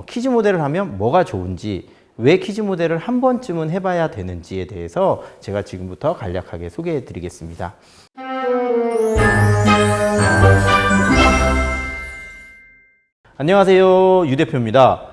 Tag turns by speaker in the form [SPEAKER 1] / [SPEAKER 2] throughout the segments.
[SPEAKER 1] 퀴즈 모델을 하면 뭐가 좋은지, 왜 퀴즈 모델을 한 번쯤은 해봐야 되는지에 대해서 제가 지금부터 간략하게 소개해 드리겠습니다. 안녕하세요, 유 대표입니다.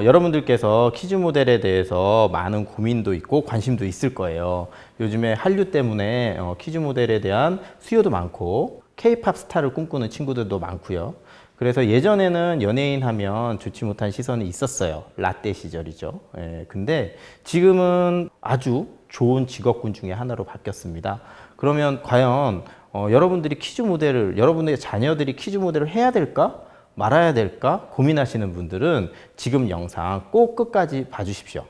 [SPEAKER 1] 여러분들께서 퀴즈 모델에 대해서 많은 고민도 있고 관심도 있을 거예요. 요즘에 한류 때문에 퀴즈 모델에 대한 수요도 많고 K-팝 스타를 꿈꾸는 친구들도 많고요. 그래서 예전에는 연예인 하면 좋지 못한 시선이 있었어요. 라떼 시절이죠. 근데 지금은 아주 좋은 직업군 중에 하나로 바뀌었습니다. 그러면 과연 여러분들이 퀴즈 모델을, 여러분의 자녀들이 퀴즈 모델을 해야 될까? 말아야 될까? 고민하시는 분들은 지금 영상 꼭 끝까지 봐주십시오.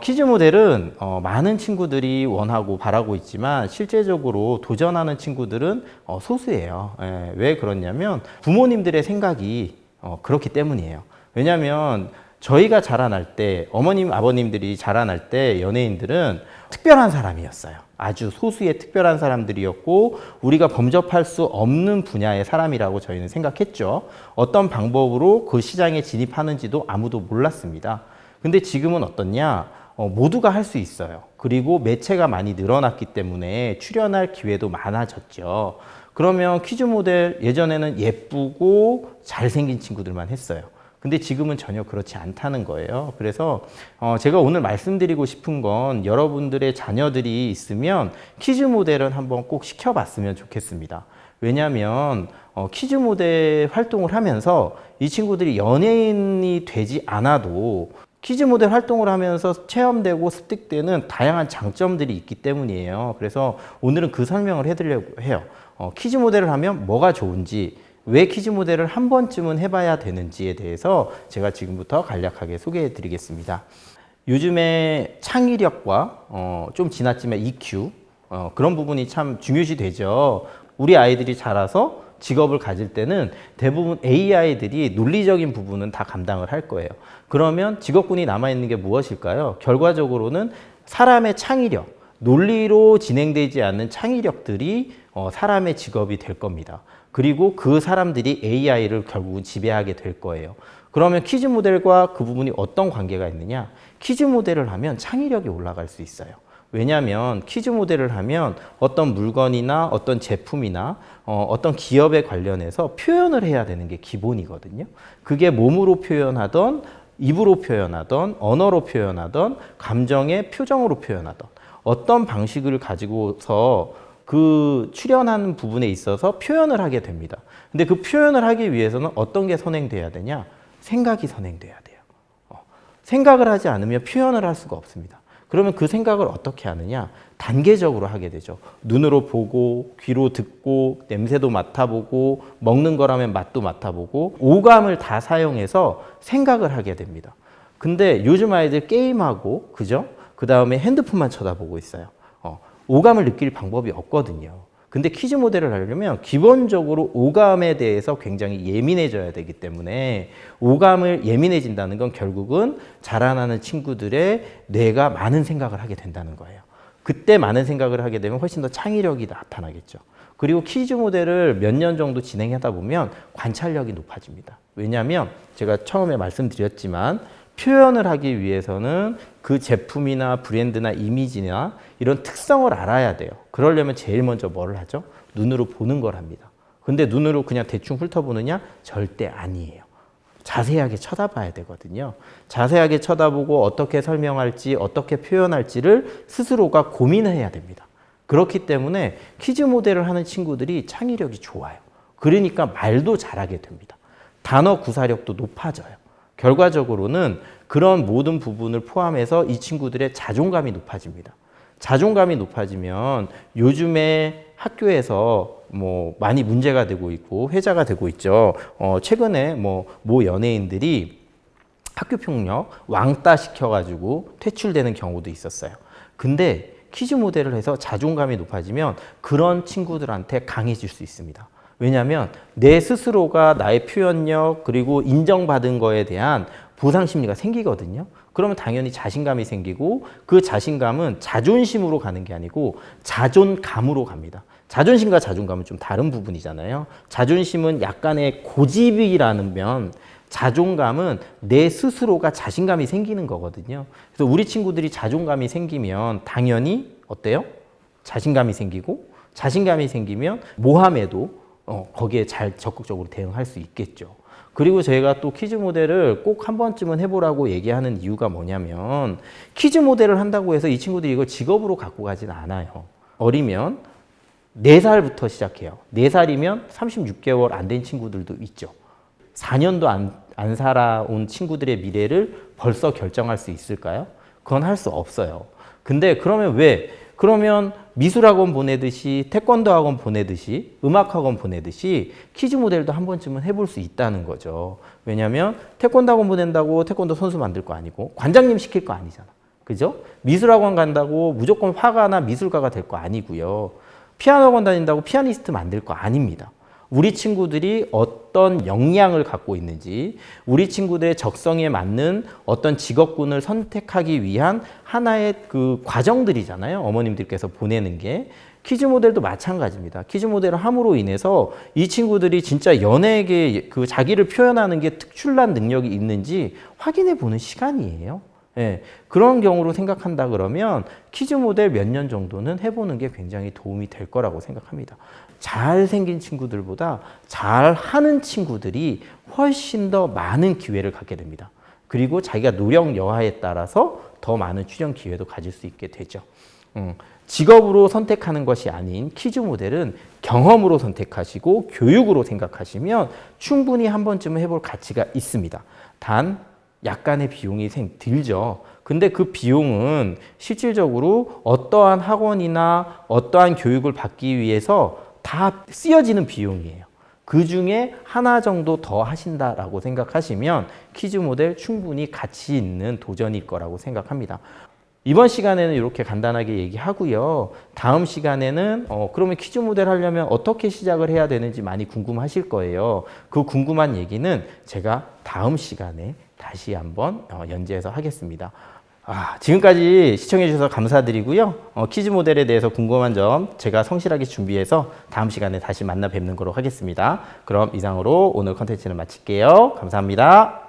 [SPEAKER 1] 퀴즈 모델은 많은 친구들이 원하고 바라고 있지만 실제적으로 도전하는 친구들은 소수예요. 왜 그러냐면 부모님들의 생각이 그렇기 때문이에요. 왜냐하면 저희가 자라날 때, 어머님, 아버님들이 자라날 때 연예인들은 특별한 사람이었어요. 아주 소수의 특별한 사람들이었고 우리가 범접할 수 없는 분야의 사람이라고 저희는 생각했죠. 어떤 방법으로 그 시장에 진입하는지도 아무도 몰랐습니다. 근데 지금은 어떻냐? 모두가 할 수 있어요. 그리고 매체가 많이 늘어났기 때문에 출연할 기회도 많아졌죠. 그러면 퀴즈 모델 예전에는 예쁘고 잘생긴 친구들만 했어요. 근데 지금은 전혀 그렇지 않다는 거예요. 그래서 제가 오늘 말씀드리고 싶은 건 여러분들의 자녀들이 있으면 퀴즈 모델은 한번 꼭 시켜봤으면 좋겠습니다. 왜냐하면 퀴즈 모델 활동을 하면서 이 친구들이 연예인이 되지 않아도 퀴즈 모델 활동을 하면서 체험되고 습득되는 다양한 장점들이 있기 때문이에요. 그래서 오늘은 그 설명을 해드리려고 해요. 퀴즈 모델을 하면 뭐가 좋은지, 왜 퀴즈 모델을 한 번쯤은 해봐야 되는지에 대해서 제가 지금부터 간략하게 소개해 드리겠습니다. 요즘에 창의력과 좀 지났지만 EQ, 그런 부분이 참 중요시 되죠. 우리 아이들이 자라서 직업을 가질 때는 대부분 AI들이 논리적인 부분은 다 감당을 할 거예요. 그러면 직업군이 남아있는 게 무엇일까요? 결과적으로는 사람의 창의력, 논리로 진행되지 않는 창의력들이 사람의 직업이 될 겁니다. 그리고 그 사람들이 AI를 결국은 지배하게 될 거예요. 그러면 퀴즈 모델과 그 부분이 어떤 관계가 있느냐? 퀴즈 모델을 하면 창의력이 올라갈 수 있어요. 왜냐하면 퀴즈 모델을 하면 어떤 물건이나 어떤 제품이나 어떤 기업에 관련해서 표현을 해야 되는 게 기본이거든요. 그게 몸으로 표현하던, 입으로 표현하던, 언어로 표현하던, 감정의 표정으로 표현하던 어떤 방식을 가지고서 그 출연하는 부분에 있어서 표현을 하게 됩니다. 근데 그 표현을 하기 위해서는 어떤 게 선행돼야 되냐? 생각이 선행돼야 돼요. 생각을 하지 않으면 표현을 할 수가 없습니다. 그러면 그 생각을 어떻게 하느냐? 단계적으로 하게 되죠. 눈으로 보고, 귀로 듣고, 냄새도 맡아보고, 먹는 거라면 맛도 맡아보고, 오감을 다 사용해서 생각을 하게 됩니다. 근데 요즘 아이들 게임하고, 그죠? 그 다음에 핸드폰만 쳐다보고 있어요. 오감을 느낄 방법이 없거든요. 근데 퀴즈 모델을 하려면 기본적으로 오감에 대해서 굉장히 예민해져야 되기 때문에 오감을 예민해진다는 건 결국은 자라나는 친구들의 뇌가 많은 생각을 하게 된다는 거예요. 그때 많은 생각을 하게 되면 훨씬 더 창의력이 나타나겠죠. 그리고 퀴즈 모델을 몇 년 정도 진행하다 보면 관찰력이 높아집니다. 왜냐하면 제가 처음에 말씀드렸지만 표현을 하기 위해서는 그 제품이나 브랜드나 이미지나 이런 특성을 알아야 돼요. 그러려면 제일 먼저 뭐를 하죠? 눈으로 보는 걸 합니다. 근데 눈으로 그냥 대충 훑어보느냐? 절대 아니에요. 자세하게 쳐다봐야 되거든요. 자세하게 쳐다보고 어떻게 설명할지, 어떻게 표현할지를 스스로가 고민을 해야 됩니다. 그렇기 때문에 퀴즈 모델을 하는 친구들이 창의력이 좋아요. 그러니까 말도 잘하게 됩니다. 단어 구사력도 높아져요. 결과적으로는 그런 모든 부분을 포함해서 이 친구들의 자존감이 높아집니다. 자존감이 높아지면 요즘에 학교에서 많이 문제가 되고 있고 회자가 되고 있죠. 최근에 모 연예인들이 학교폭력 왕따 시켜가지고 퇴출되는 경우도 있었어요. 근데 퀴즈 모델을 해서 자존감이 높아지면 그런 친구들한테 강해질 수 있습니다. 왜냐하면 내 스스로가 나의 표현력 그리고 인정받은 거에 대한 보상 심리가 생기거든요. 그러면 당연히 자신감이 생기고 그 자신감은 자존심으로 가는 게 아니고 자존감으로 갑니다. 자존심과 자존감은 좀 다른 부분이잖아요. 자존심은 약간의 고집이라는 면, 자존감은 내 스스로가 자신감이 생기는 거거든요. 그래서 우리 친구들이 자존감이 생기면 당연히 어때요? 자신감이 생기고 자신감이 생기면 모함에도 거기에 잘 적극적으로 대응할 수 있겠죠. 그리고 저희가 또 퀴즈 모델을 꼭 한 번쯤은 해보라고 얘기하는 이유가 뭐냐면 퀴즈 모델을 한다고 해서 이 친구들이 이걸 직업으로 갖고 가진 않아요. 어리면 4살부터 시작해요. 4살이면 36개월 안 된 친구들도 있죠. 4년도 안 살아온 친구들의 미래를 벌써 결정할 수 있을까요? 그건 할 수 없어요. 근데 그러면 왜? 그러면 미술학원 보내듯이 태권도 학원 보내듯이 음악학원 보내듯이 퀴즈 모델도 한 번쯤은 해볼 수 있다는 거죠. 왜냐하면 태권도 학원 보낸다고 태권도 선수 만들 거 아니고 관장님 시킬 거 아니잖아. 그죠? 미술학원 간다고 무조건 화가나 미술가가 될 거 아니고요. 피아노 학원 다닌다고 피아니스트 만들 거 아닙니다. 우리 친구들이 어떤 역량을 갖고 있는지, 우리 친구들의 적성에 맞는 어떤 직업군을 선택하기 위한 하나의 그 과정들이잖아요. 어머님들께서 보내는 게. 퀴즈 모델도 마찬가지입니다. 퀴즈 모델을 함으로 인해서 이 친구들이 진짜 연예계 그 자기를 표현하는 게 특출난 능력이 있는지 확인해 보는 시간이에요. 예, 그런 경우로 생각한다 그러면 퀴즈 모델 몇 년 정도는 해보는 게 굉장히 도움이 될 거라고 생각합니다. 잘생긴 친구들보다 잘하는 친구들이 훨씬 더 많은 기회를 갖게 됩니다. 그리고 자기가 노력 여하에 따라서 더 많은 출연 기회도 가질 수 있게 되죠. 직업으로 선택하는 것이 아닌 퀴즈 모델은 경험으로 선택하시고 교육으로 생각하시면 충분히 한 번쯤은 해볼 가치가 있습니다. 단 약간의 비용이 들죠. 근데 그 비용은 실질적으로 어떠한 학원이나 어떠한 교육을 받기 위해서 다 쓰여지는 비용이에요. 그 중에 하나 정도 더 하신다라고 생각하시면 퀴즈 모델 충분히 가치 있는 도전일 거라고 생각합니다. 이번 시간에는 이렇게 간단하게 얘기하고요. 다음 시간에는 그러면 퀴즈 모델 하려면 어떻게 시작을 해야 되는지 많이 궁금하실 거예요. 그 궁금한 얘기는 제가 다음 시간에 다시 한번 연재해서 하겠습니다. 지금까지 시청해 주셔서 감사드리고요. 퀴즈 모델에 대해서 궁금한 점 제가 성실하게 준비해서 다음 시간에 다시 만나 뵙는 거로 하겠습니다. 그럼 이상으로 오늘 컨텐츠는 마칠게요. 감사합니다.